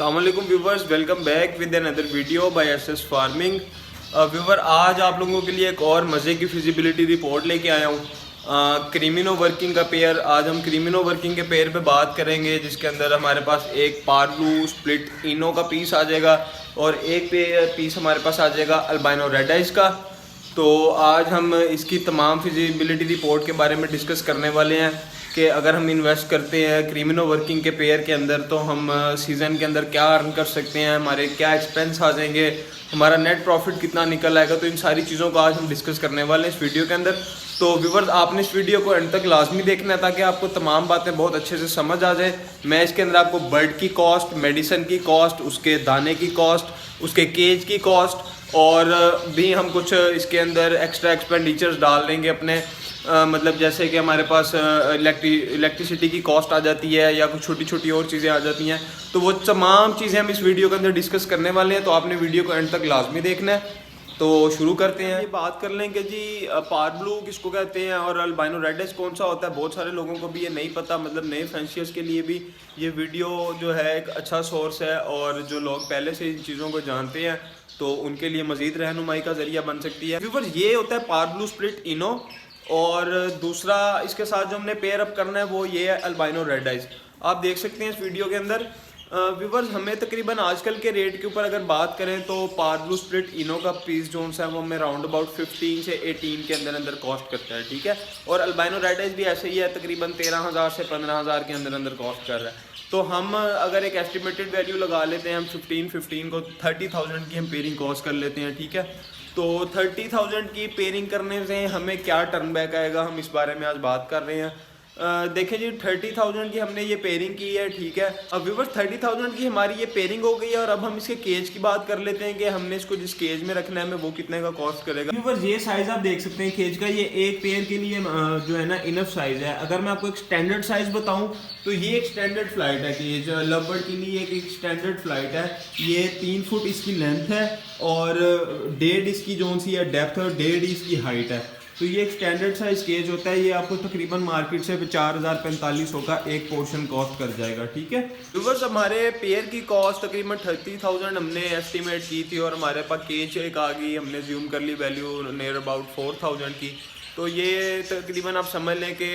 अस्सलामुअलैकुम viewers, welcome back with another video by SS farming. Viewer, आज आप लोगों के लिए एक और मज़े की फिजिबिलिटी रिपोर्ट लेके आया हूँ। क्रीमिनो वर्किंग का पेयर। आज हम क्रीमिनो वर्किंग के पेयर पे बात करेंगे, जिसके अंदर हमारे पास एक पार्ब्लू स्प्लिट इनो का पीस आ जाएगा और एक पीस हमारे पास आ जाएगा अल्बाइनो रेड आइज का। तो आज हम इसकी तमाम फिजिबिलिटी रिपोर्ट के बारे में डिस्कस करने वाले हैं कि अगर हम इन्वेस्ट करते हैं क्रीमिनो वर्किंग के पेयर के अंदर तो हम सीज़न के अंदर क्या अर्न कर सकते हैं, हमारे क्या एक्सपेंस आ जाएंगे, हमारा नेट प्रॉफिट कितना निकल आएगा। तो इन सारी चीज़ों को आज हम डिस्कस करने वाले हैं इस वीडियो के अंदर। तो व्यूवर्स, आपने इस वीडियो को एंड तक लाजमी देखना है ताकि आपको तमाम बातें बहुत अच्छे से समझ आ जाए। मैं इसके अंदर आपको बर्ड की कॉस्ट, मेडिसिन की कॉस्ट, उसके दाने की कॉस्ट, उसके केज की कॉस्ट और भी हम कुछ इसके अंदर एक्स्ट्रा एक्सपेंडिचर्स डाल देंगे अपने। मतलब जैसे कि हमारे पास इलेक्ट्रिसिटी की कॉस्ट आ जाती है या कुछ छोटी छोटी और चीज़ें आ जाती हैं। तो वो तमाम चीज़ें हम इस वीडियो के अंदर डिस्कस करने वाले हैं। तो आपने वीडियो को एंड तक लाजमी देखना है। तो शुरू करते हैं। ये बात कर लें कि जी पार्ब्लू किसको कहते हैं और अल्बाइनो रेड आइज कौन सा होता है। बहुत सारे लोगों को भी ये नहीं पता, मतलब नए फैंशियर्स के लिए भी ये वीडियो जो है एक अच्छा सोर्स है और जो लोग पहले से इन चीज़ों को जानते हैं तो उनके लिए मज़ीद रहनुमाई का ज़रिया बन सकती है। व्यूअर्स, ये होता है पार्ब्लू स्प्लिट इनो और दूसरा इसके साथ जो हमने पेयर अप करना है वो ये है अल्बाइनो रेड आइज। आप देख सकते हैं इस वीडियो के अंदर। व्यूवर्स, हमें तकरीबन आजकल के रेट के ऊपर अगर बात करें तो पार्ब्लू स्प्लिट इनो का पीस जो है वो हमें राउंड अबाउट 15 से 18 के अंदर कॉस्ट करता है, ठीक है। और अल्बाइनो रेड आइज भी ऐसे ही है, तकरीबन 13,000 से 15,000 के अंदर कॉस्ट कर रहा है। तो हम अगर एक एस्टिमेटेड वैल्यू लगा लेते हैं, हम 15 को 30,000 की हम पेयरिंग कॉस्ट कर लेते हैं, ठीक है। तो 30,000 की पेयरिंग करने से हमें क्या टर्न बैक आएगा, हम इस बारे में आज बात कर रहे हैं। देखें जी, 30,000 की हमने ये पेयरिंग की है, ठीक है। अब व्यूअर्स, 30,000 की हमारी ये पेयरिंग हो गई है और अब हम इसके केज की बात कर लेते हैं कि हमने इसको जिस केज में रखना है हमें वो कितने का कॉस्ट करेगा। व्यूअर्स, ये साइज आप देख सकते हैं केज का, ये एक पेयर के लिए जो है ना इनफ साइज है। अगर मैं आपको एक स्टैंडर्ड साइज बताऊं तो ये एक स्टैंडर्ड फ्लाइट है केज लवबर्ड के लिए, एक स्टैंडर्ड फ्लाइट है। ये 3 फुट इसकी लेंथ है और 1.5 इसकी जो सी है डेप्थ और 1.5 इसकी हाइट है। तो ये एक स्टैंडर्ड साइज केज होता है। ये आपको तकरीबन मार्केट से 4,4500 का एक पोर्शन कॉस्ट कर जाएगा, ठीक है। व्यूअर्स, हमारे पेयर की कॉस्ट तकरीबन 30,000 हमने एस्टिमेट की थी और हमारे पास केज एक आ गई, हमने ज्यूम कर ली वैल्यू नियर अबाउट 4,000 की। तो ये तकरीबन आप समझ लें कि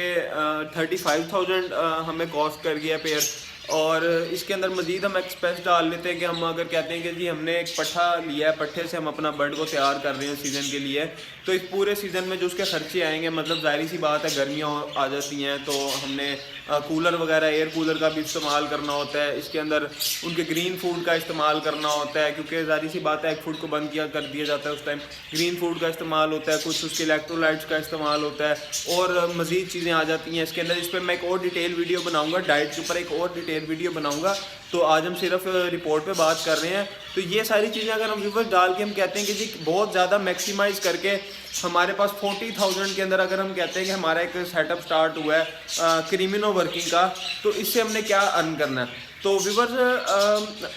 35,000 हमें कॉस्ट कर गया पेयर। और इसके अंदर मज़ीद हम एक्सपेंस डाल लेते हैं कि हम अगर कहते हैं कि जी हमने एक पट्ठा लिया है, पट्ठे से हम अपना बर्ड को तैयार कर रहे हैं सीज़न के लिए, तो इस पूरे सीज़न में जो उसके खर्चे आएंगे, मतलब ज़ाहिर सी बात है गर्मियाँ आ जाती हैं तो हमने कूलर वगैरह, एयर कूलर का भी इस्तेमाल करना होता है। इसके अंदर उनके ग्रीन फूड का इस्तेमाल करना होता है क्योंकि ज़ाहिर सी बात है एक फूड को बंद कर दिया जाता है, उस टाइम ग्रीन फूड का इस्तेमाल होता है, कुछ उसके इलेक्ट्रोलाइट्स का इस्तेमाल होता है और मज़ीद चीज़ें आ जाती हैं इसके अंदर। इस पर मैं एक और डिटेल वीडियो बनाऊँगा, डाइट के ऊपर एक और डिटेल वीडियो बनाऊँगा। तो आज हम सिर्फ रिपोर्ट पे बात कर रहे हैं। तो ये सारी चीज़ें अगर हम व्यूअर्स डाल के हम कहते हैं कि जी बहुत ज़्यादा मैक्सिमाइज़ करके हमारे पास 40,000 के अंदर अगर हम कहते हैं कि हमारा एक सेटअप स्टार्ट हुआ है क्रीमिनो वर्किंग का, तो इससे हमने क्या अर्न करना है। तो व्यूअर्स,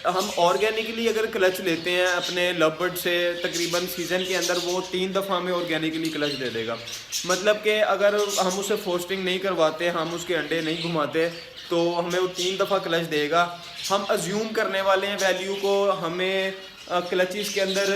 हम ऑर्गेनिकली अगर क्लच लेते हैं अपने लवबर्ड से, तकरीबन सीज़न के अंदर वो 3 दफ़ा हमें ऑर्गेनिकली क्लच दे देगा। मतलब कि अगर हम उसे फोस्टिंग नहीं करवाते, हम उसके अंडे नहीं घुमाते, तो हमें वो 3 दफ़ा क्लच देगा। हम अज्यूम करने वाले हैं वैल्यू को, हमें क्लचेस के अंदर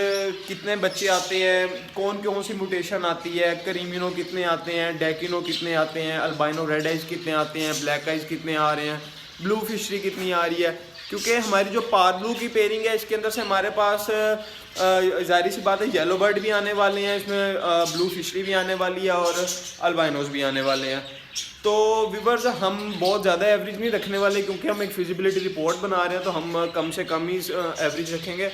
कितने बच्चे आते हैं, कौन सी म्यूटेशन आती है, क्रीमिनो कितने आते हैं, डेकिनो कितने आते हैं, अल्बाइनो रेड आइज कितने आते हैं, ब्लैक आइज कितने आ रहे हैं, ब्लू फिशरी कितनी आ रही है। क्योंकि हमारी जो पार्ब्लू की पेयरिंग है इसके अंदर से हमारे पास ज़ाहिर सी बात है येलो बर्ड भी आने वाले हैं, इसमें ब्लू फिशरी भी आने वाली है और अल्बाइनोज भी आने वाले हैं। तो व्यूअर्स, हम बहुत ज़्यादा एवरेज नहीं रखने वाले क्योंकि हम एक फिजिबिलिटी रिपोर्ट बना रहे हैं, तो हम कम से कम ही एवरेज रखेंगे।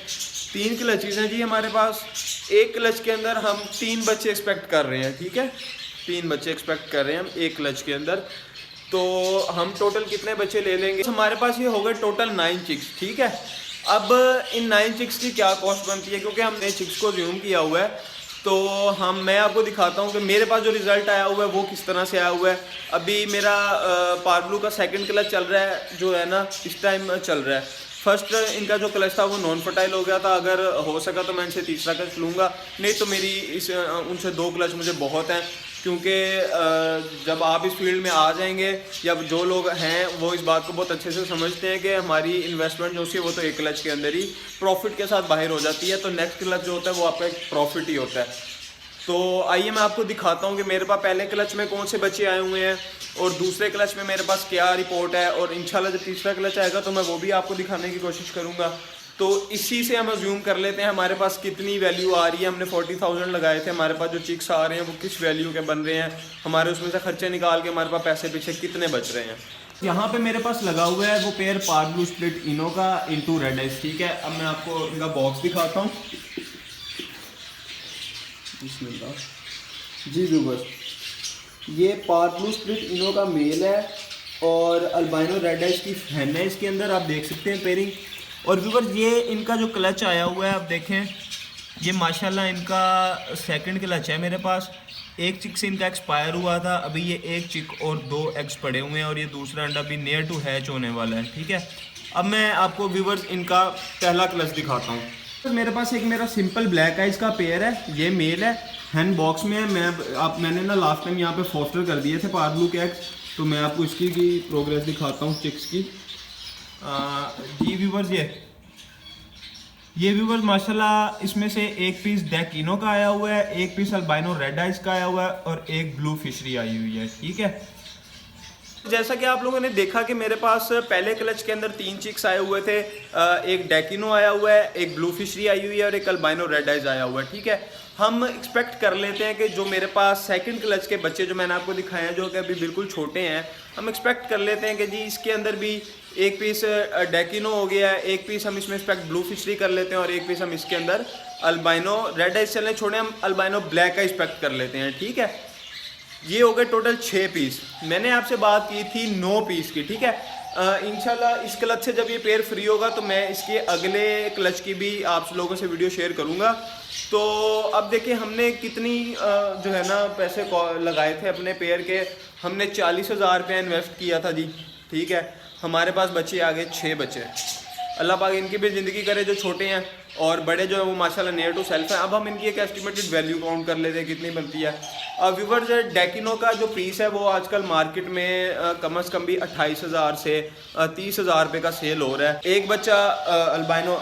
3 क्लचेस हैं जी हमारे पास। एक क्लच के अंदर हम 3 बच्चे एक्सपेक्ट कर रहे हैं, ठीक है। 3 बच्चे एक्सपेक्ट कर रहे हैं हम एक क्लच के अंदर। तो हम टोटल कितने बच्चे ले लेंगे, हमारे पास ये हो गए टोटल 9 चिक्स, ठीक है। अब इन 9 चिक्स की क्या कॉस्ट बनती है, क्योंकि हमने चिक्स को ज्यूम किया हुआ है, तो मैं आपको दिखाता हूँ कि मेरे पास जो रिज़ल्ट आया हुआ है वो किस तरह से आया हुआ है। अभी मेरा पार्ब्लू का सेकंड क्लच चल रहा है जो है ना, इस टाइम चल रहा है। फर्स्ट इनका जो क्लच था वो नॉन फर्टाइल हो गया था, अगर हो सका तो मैं इनसे तीसरा क्लच लूँगा, नहीं तो मेरी उनसे 2 क्लच मुझे बहुत हैं। क्योंकि जब आप इस फील्ड में आ जाएंगे या जो लोग हैं वो इस बात को बहुत अच्छे से समझते हैं कि हमारी इन्वेस्टमेंट जो है वो तो एक क्लच के अंदर ही प्रॉफिट के साथ बाहर हो जाती है, तो नेक्स्ट क्लच जो होता है वो आपका एक प्रॉफिट ही होता है। तो आइए मैं आपको दिखाता हूँ कि मेरे पास पहले क्लच में कौन से बच्चे आए हुए हैं और दूसरे क्लच में मेरे पास क्या रिपोर्ट है, और इंशाल्लाह जब तीसरा क्लच आएगा तो मैं वो भी आपको दिखाने की कोशिश करूँगा। तो इसी से हम अज्यूम कर लेते हैं हमारे पास कितनी वैल्यू आ रही है। हमने 40,000 लगाए थे, हमारे पास जो चिक्स आ रहे हैं वो किस वैल्यू के बन रहे हैं, हमारे उसमें से खर्चे निकाल के हमारे पास पैसे पीछे कितने बच रहे हैं। यहाँ पे मेरे पास लगा हुआ है वो पेयर पार्क ब्लू स्प्लिट इनो का इनटू रेड आइस, ठीक है। अब मैं आपको इनका बॉक्स दिखाता हूँ जी व्यूअर्स, ये पार्क ब्लू स्प्लिट इनो का मेल है और अल्बाइनो रेड आइस की फैन है इसके अंदर, आप देख सकते हैं पेयरिंग। और व्यूअर्स ये इनका जो क्लच आया हुआ है आप देखें, ये माशाल्लाह इनका सेकंड क्लच है मेरे पास। एक चिक से इनका एक्सपायर हुआ था, अभी ये एक चिक और 2 एग्स पड़े हुए हैं और ये दूसरा अंडा भी नियर टू हैच होने वाला है, ठीक है। अब मैं आपको व्यूअर्स इनका पहला क्लच दिखाता हूँ। तो मेरे पास एक मेरा सिंपल ब्लैक आइज का पेयर है, ये मेल है, हैंड बॉक्स में है। मैंने ना लास्ट टाइम यहाँ पे फोस्टर कर दिए थे पार्क ब्लू के एग्स, तो मैं आपको इसकी प्रोग्रेस दिखाता हूँ चिक्स की। जी व्यूअर्स, ये व्यूअर्स माशाल्लाह इसमें से एक पीस डेकिनो का आया हुआ है, एक पीस अल्बाइनो रेड आइस का आया हुआ है और एक ब्लू फिशरी आई हुई है, ठीक है। जैसा कि आप लोगों ने देखा कि मेरे पास पहले क्लच के अंदर 3 चिक्स आए हुए थे, एक डेकिनो आया हुआ है, एक ब्लू फिशरी आई हुई है और एक अल्बाइनो रेड आइज आया हुआ है, ठीक है। हम एक्सपेक्ट कर लेते हैं कि जो मेरे पास सेकंड क्लच के बच्चे जो मैंने आपको दिखाए हैं, जो कि अभी बिल्कुल छोटे हैं, हम एक्सपेक्ट कर लेते हैं कि जी इसके अंदर भी एक पीस डेकिनो हो गया है, एक पीस हम इसमें एक्सपेक्ट ब्लू फिशरी कर लेते हैं और एक पीस हम इसके अंदर अल्बाइनो रेड आइज चलने छोड़े, हम अल्बाइनो ब्लैक का एक्सपेक्ट कर लेते हैं, ठीक है। ये हो गए टोटल 6 पीस। मैंने आपसे बात की थी 9 पीस की, ठीक है। इंशाल्लाह इस क्लच से जब ये पेयर फ्री होगा तो मैं इसके अगले क्लच की भी आप लोगों से वीडियो शेयर करूंगा। तो अब देखिए हमने कितनी जो है ना पैसे लगाए थे अपने पेयर के, हमने 40,000 रुपया इन्वेस्ट किया था जी, ठीक है। हमारे पास बच्चे आ गए 6 बच्चे, अल्लाह पाक इनकी भी ज़िंदगी करे, जो छोटे हैं और बड़े जो है वो माशाल्लाह नियर टू सेल्फ है। अब हम इनकी एक एस्टिमेटेड वैल्यू काउंट कर लेते हैं कितनी बनती है। व्यूअर्स डेकिनो का जो पीस है वो आजकल मार्केट में कम से कम भी 28,000 से 30,000 रुपये का सेल हो रहा है। एक बच्चा अल्बाइनो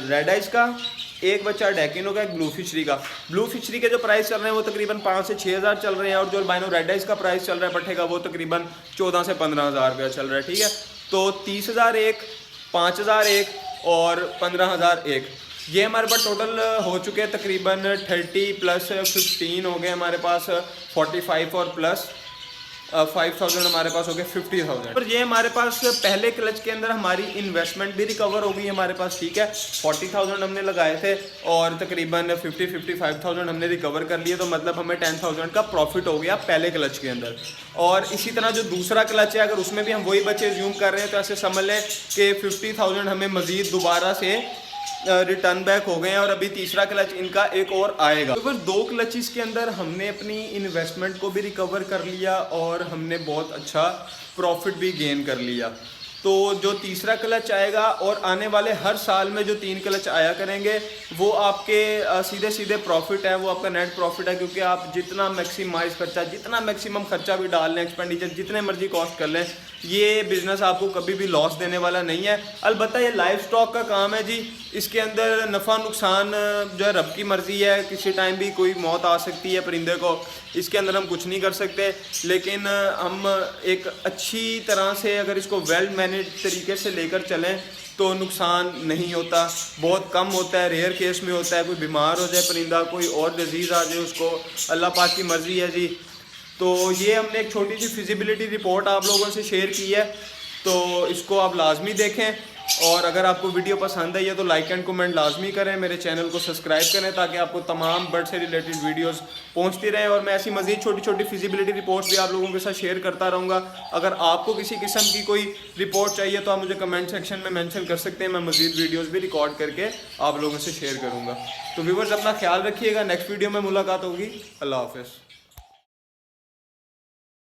रेड आइस का, एक बच्चा डेकिनो का, एक ब्लू फिशरी का। ब्लू फिशरी के जो प्राइस चल रहे हैं वो तकरीबन 5 से 6,000 चल रहे हैं और जो अल्बाइनो रेड आइस का प्राइस चल रहा है पट्ठे का वो तकरीबन 14 से 15,000 रुपया चल रहा है, ठीक है। तो 30,000 एक, 5,000 एक और 15,000 एक, ये हमारे पास टोटल हो चुके हैं तकरीबन 30 प्लस 15 हो गए हमारे पास 45 और प्लस 5,000 हमारे पास हो गए 50,000। पर ये हमारे पास पहले क्लच के अंदर हमारी इन्वेस्टमेंट भी रिकवर हो गई हमारे पास, ठीक है। 40,000 हमने लगाए थे और तकरीबन 55,000 हमने रिकवर कर लिए, तो मतलब हमें 10,000 का प्रॉफिट हो गया पहले क्लच के अंदर। और इसी तरह जो दूसरा क्लच है अगर उसमें भी हम वही बच्चे ज्यूम कर रहे हैं तो ऐसे समझ लें कि 50,000 हमें मज़ीद दोबारा से रिटर्न बैक हो गए हैं और अभी तीसरा क्लच इनका एक और आएगा। तो फिर 2 क्लचेस के अंदर हमने अपनी इन्वेस्टमेंट को भी रिकवर कर लिया और हमने बहुत अच्छा प्रॉफिट भी गेन कर लिया। तो जो तीसरा क्लच आएगा और आने वाले हर साल में जो 3 क्लच आया करेंगे वो आपके सीधे सीधे प्रॉफिट है, वो आपका नेट प्रॉफिट है, क्योंकि आप जितना मैक्सिमाइज खर्चा, जितना मैक्सिमम खर्चा भी डाल लें, एक्सपेंडिचर जितने मर्जी कॉस्ट कर लें, ये बिज़नेस आपको कभी भी लॉस देने वाला नहीं है। अलबत्ता ये लाइफ स्टॉक का काम है जी, इसके अंदर नफ़ा नुकसान जो है रब की मर्ज़ी है, किसी टाइम भी कोई मौत आ सकती है परिंदे को, इसके अंदर हम कुछ नहीं कर सकते। लेकिन हम एक अच्छी तरह से अगर इसको वेल मैनेज तरीके से लेकर चलें तो नुकसान नहीं होता, बहुत कम होता है, रेयर केस में होता है। कोई बीमार हो जाए परिंदा, कोई और डिजीज़ आ जाए उसको, अल्लाह पाक की मर्ज़ी है जी। तो ये हमने एक छोटी सी फिजिबिलिटी रिपोर्ट आप लोगों से शेयर की है, तो इसको आप लाजमी देखें। और अगर आपको वीडियो पसंद आई है तो लाइक एंड कमेंट लाजमी करें, मेरे चैनल को सब्सक्राइब करें ताकि आपको तमाम बर्ड से रिलेटेड वीडियोस पहुंचती रहें। और मैं ऐसी मज़ीद छोटी छोटी फिजिबिलिटी रिपोर्ट्स भी आप लोगों के साथ शेयर करता रहूँगा। अगर आपको किसी किस्म की कोई रिपोर्ट चाहिए तो आप मुझे कमेंट सेक्शन में मेंशन कर सकते हैं, मैं मज़ीद वीडियोज़ भी रिकॉर्ड करके आप लोगों से शेयर करूँगा। तो व्यूअर्स अपना ख्याल रखिएगा, नेक्स्ट वीडियो में मुलाकात होगी। अल्लाह हाफ़िज़।